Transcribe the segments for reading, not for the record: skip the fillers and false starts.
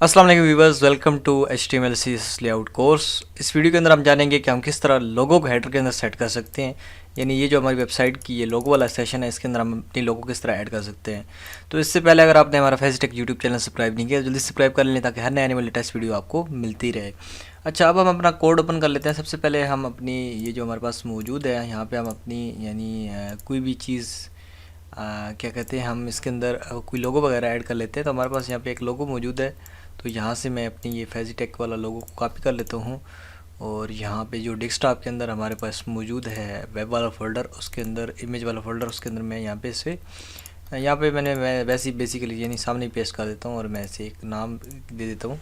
अस्सलाम वालेकुम viewers, welcome to HTML CSS layout course. इस वीडियो के अंदर हम जानेंगे कि हम किस तरह लोगो को हेडर के अंदर सेट कर सकते हैं। यानी ये जो हमारी वेबसाइट की ये लोगो वाला सेशन है, इसके अंदर हम अपनी लोगो किस तरह ऐड कर सकते हैं। तो इससे पहले अगर आपने हमारा फेसटेक यूट्यूब चैनल सब्सक्राइब नहीं किया, जल्दी सब्सक्राइब कर लें ताकि हर नए आने वाली लेटेस्ट वीडियो आपको मिलती रहे। अच्छा, अब हम अपना कोड ओपन कर लेते हैं। सबसे पहले हम अपनी ये जो हमारे पास मौजूद है, यहाँ पर हम अपनी यानी कोई भी चीज़ क्या कहते हैं, हम इसके अंदर कोई लोगो वगैरह ऐड कर लेते हैं। तो हमारे पास यहाँ पे एक लोगो मौजूद है, तो यहाँ से मैं अपनी ये फेजिटेक वाला लोगो को कॉपी कर लेता हूँ। और यहाँ पे जो डेस्कटॉप के अंदर हमारे पास मौजूद है वेब वाला फ़ोल्डर, उसके अंदर इमेज वाला फ़ोल्डर, उसके अंदर मैं यहाँ पे इसे मैंने वैसे ही बेसिकली यानी सामने ही पेस्ट कर देता हूँ और मैं इसे एक नाम दे देता हूँ,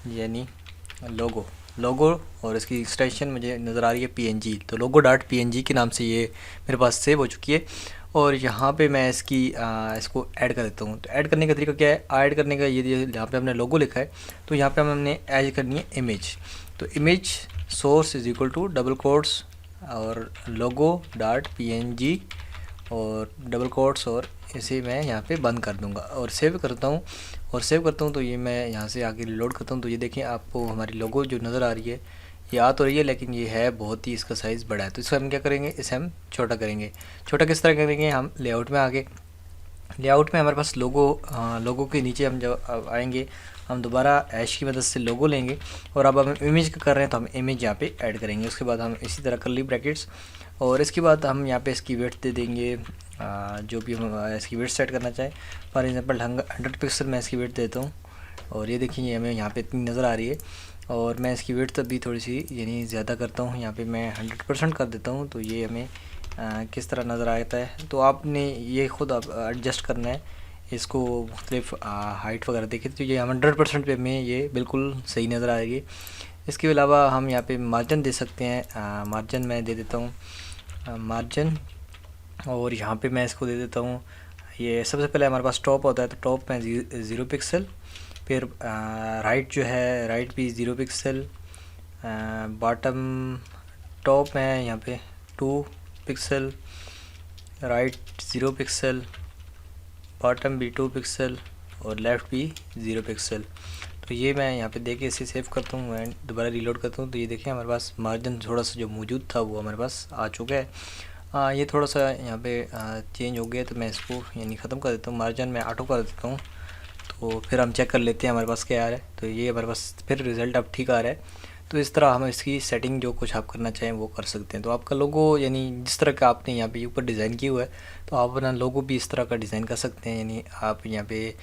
यानी लोगो। और इसकी एक्सटेंशन मुझे नज़र आ रही है PNG, तो लोगो डॉट PNG के नाम से ये मेरे पास सेव हो चुकी है। और यहाँ पे मैं इसको ऐड कर देता हूँ। तो ऐड करने का तरीका क्या है? ऐड करने का ये यहाँ पे हमने लोगो लिखा है, तो यहाँ पे हमने ऐड करनी है इमेज। तो image source is equal to double quotes और लोगो डॉट PNG और डबल कोट्स, और इसे मैं यहाँ पे बंद कर दूँगा और सेव करता हूँ। तो ये मैं यहाँ से आगे रिलोड करता हूँ। तो ये देखें, आपको हमारी लोगो जो नज़र आ रही है ये आ तो रही है, लेकिन ये है बहुत ही, इसका साइज़ बड़ा है। तो इसको हम क्या करेंगे, इसे हम छोटा करेंगे। छोटा किस तरह करेंगे? हम लेआउट में आगे, लेआउट में हमारे पास लोगो के नीचे हम जब आएंगे, हम दोबारा ऐश की मदद से लोगो लेंगे। और अब हम इमेज का कर रहे हैं, तो हम इमेज यहाँ पे ऐड करेंगे। उसके बाद हम इसी तरह कर्ली ब्रैकेट्स, और इसके बाद हम यहाँ पे इसकी विड्थ दे देंगे जो भी हम इसकी विड्थ सेट करना चाहें। फॉर एग्जांपल 100 पिक्सल मैं इसकी विड्थ देता हूँ, और ये देखिए ये हमें यहाँ पे इतनी नज़र आ रही है। और मैं इसकी विड्थ अभी थोड़ी सी यानी ज़्यादा करता हूँ, यहाँ पे मैं 100% कर देता हूँ। तो ये हमें किस तरह नज़र आता है, तो आपने ये ख़ुद आप एडजस्ट करना है इसको, मुख्तलिफ हाइट वगैरह देखिए। तो ये 100% पे हमें ये बिल्कुल सही नज़र आएगी। इसके अलावा हम यहाँ पे मार्जिन दे सकते हैं। मार्जिन मैं दे देता हूँ मार्जिन, और यहाँ पे मैं इसको दे देता हूँ। ये सबसे पहले हमारे पास टॉप होता है, तो टॉप में 0 पिक्सल, फिर राइट जो है राइट भी 0 पिक्सल, बॉटम टॉप में यहाँ पे 2 पिक्सल, राइट 0 पिक्सल, बॉटम भी 2 पिक्सल, और लेफ़्ट भी 0 पिक्सल। तो ये मैं यहाँ पे देके इसे सेव करता हूँ एंड दोबारा रीलोड करता हूँ। तो ये देखिए हमारे पास मार्जिन थोड़ा सा जो मौजूद था वो हमारे पास आ चुका है। ये थोड़ा सा यहाँ पे चेंज हो गया, तो मैं इसको यानी ख़त्म कर देता हूँ। मार्जिन मैं ऑटो कर देता हूँ, तो फिर हम चेक कर लेते हैं हमारे पास क्या आ रहा है। तो ये हमारे पास फिर रिज़ल्ट अब ठीक आ रहा है। तो इस तरह हम इसकी सेटिंग जो कुछ आप करना चाहें वो कर सकते हैं। तो आपका लोगो यानी जिस तरह का आपने यहाँ पे ऊपर डिज़ाइन किया हुआ है, तो आप अपना लोगो भी इस तरह का डिज़ाइन कर सकते हैं। यानी आप यहाँ पे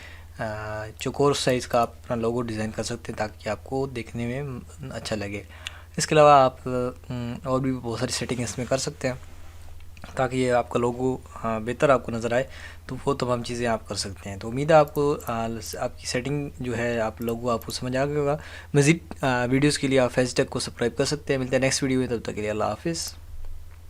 चौकोर साइज़ का आप अपना लोगो डिज़ाइन कर सकते हैं ताकि आपको देखने में अच्छा लगे। इसके अलावा आप और भी बहुत सारी सेटिंग इसमें कर सकते हैं ताकि ये आपका लोगो बेहतर आपको नज़र आए। तो वो तमाम चीज़ें आप कर सकते हैं। तो उम्मीद है आपको आपकी सेटिंग जो है आप लोगो आपको समझ आ गया होगा। मज़ीद वीडियोज़ के लिए आप फेसटेक को सब्सक्राइब कर सकते हैं। मिलते हैं नेक्स्ट वीडियो में, तब तक के लिए अल्लाह हाफिज़।